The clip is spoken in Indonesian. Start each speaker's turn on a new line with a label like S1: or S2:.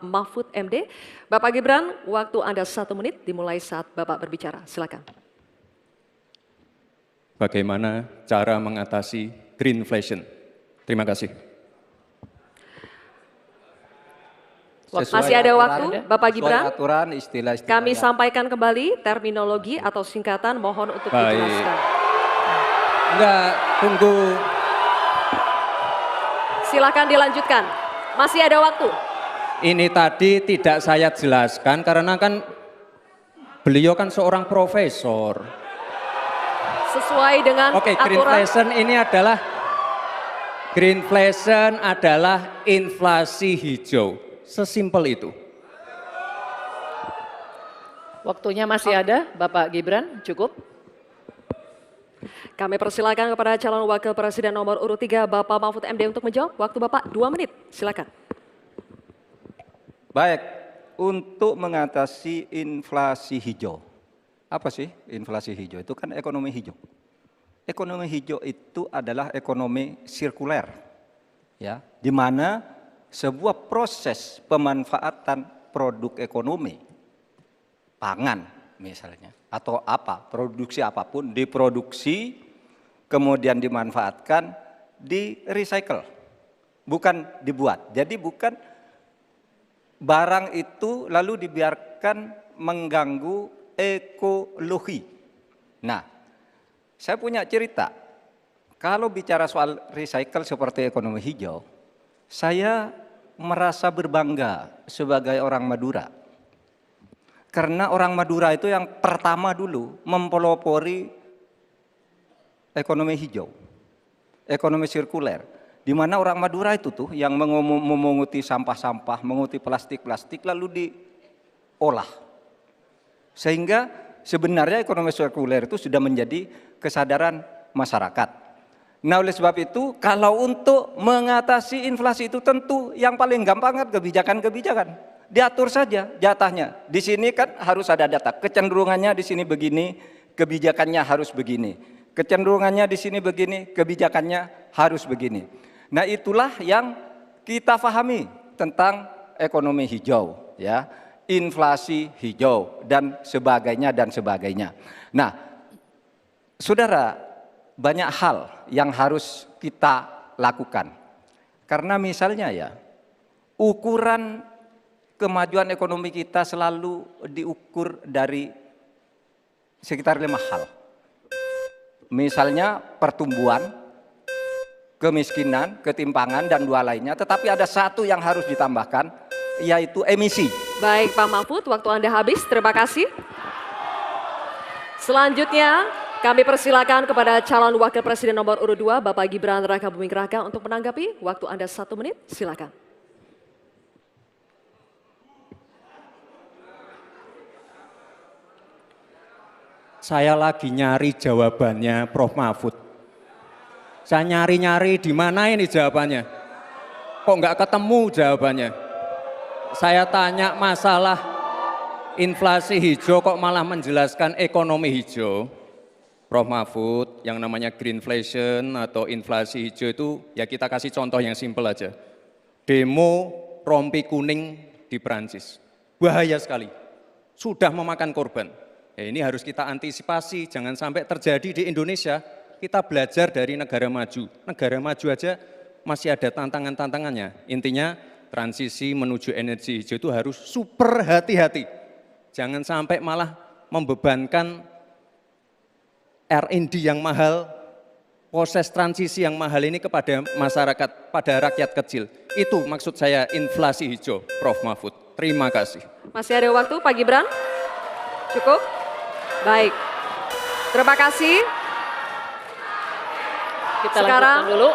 S1: Mahfud MD. Bapak Gibran, waktu Anda 1 menit dimulai saat Bapak berbicara. Silakan.
S2: Bagaimana cara mengatasi greenflation? Terima kasih.
S1: Masih ada waktu, Bapak Gibran.
S3: Aturan, istilah
S1: Kami sampaikan kembali terminologi atau singkatan, mohon untuk dijelaskan.
S3: Enggak, tunggu.
S1: Silakan dilanjutkan. Masih ada waktu.
S3: Ini tadi tidak saya jelaskan karena kan beliau kan seorang profesor.
S1: Sesuai dengan aturan.
S3: Greenflation adalah inflasi hijau. Sesimpel itu.
S4: Waktunya masih ada, Bapak Gibran, cukup.
S1: Kami persilakan kepada calon wakil presiden nomor urut 3, Bapak Mahfud MD untuk menjawab. Waktu Bapak 2 menit, silakan.
S5: Baik, untuk mengatasi inflasi hijau. Apa sih inflasi hijau? Itu kan ekonomi hijau. Ekonomi hijau itu adalah ekonomi sirkuler, ya, di mana sebuah proses pemanfaatan produk ekonomi, pangan misalnya, atau produksi apapun, diproduksi, kemudian dimanfaatkan, di recycle, bukan dibuat. Jadi bukan barang itu lalu dibiarkan mengganggu ekologi. Nah, saya punya cerita. Kalau bicara soal recycle seperti ekonomi hijau, saya merasa berbangga sebagai orang Madura. Karena orang Madura itu yang pertama dulu mempelopori ekonomi hijau, ekonomi sirkuler. Di mana orang Madura itu tuh yang memunguti sampah-sampah, menguti plastik-plastik lalu diolah. Sehingga sebenarnya ekonomi sirkuler itu sudah menjadi kesadaran masyarakat. Nah, oleh sebab itu kalau untuk mengatasi inflasi itu tentu yang paling gampang kan kebijakan-kebijakan. Diatur saja jatahnya. Di sini kan harus ada data. Kecenderungannya di sini begini, kebijakannya harus begini. Kecenderungannya di sini begini, kebijakannya harus begini. Nah, itulah yang kita pahami tentang ekonomi hijau, ya, inflasi hijau dan sebagainya dan sebagainya. Nah, saudara, banyak hal yang harus kita lakukan. Karena misalnya ya, ukuran kemajuan ekonomi kita selalu diukur dari sekitar 5 hal. Misalnya pertumbuhan, kemiskinan, ketimpangan, dan 2 lainnya. Tetapi ada 1 yang harus ditambahkan, yaitu emisi.
S1: Baik Pak Mahfud, waktu Anda habis. Terima kasih. Selanjutnya kami persilakan kepada calon wakil presiden nomor urut 2, Bapak Gibran Rakabuming Raka untuk menanggapi. Waktu Anda 1 menit, silakan.
S3: Saya lagi nyari jawabannya Prof. Mahfud. Saya nyari-nyari di mana ini jawabannya. Kok nggak ketemu jawabannya. Saya tanya masalah inflasi hijau kok malah menjelaskan ekonomi hijau. Prof. Mahfud, yang namanya greenflation atau inflasi hijau itu ya kita kasih contoh yang simpel aja. Demo rompi kuning di Perancis. Bahaya sekali. Sudah memakan korban. Ya, ini harus kita antisipasi, jangan sampai terjadi di Indonesia. Kita belajar dari negara maju. Negara maju aja masih ada tantangan-tantangannya. Intinya transisi menuju energi hijau itu harus super hati-hati. Jangan sampai malah membebankan R&D yang mahal, proses transisi yang mahal ini kepada masyarakat, pada rakyat kecil. Itu maksud saya inflasi hijau, Prof. Mahfud. Terima kasih.
S1: Masih ada waktu, Pak Gibran? Cukup? Baik. Terima kasih.
S4: Kita lanjutkan dulu.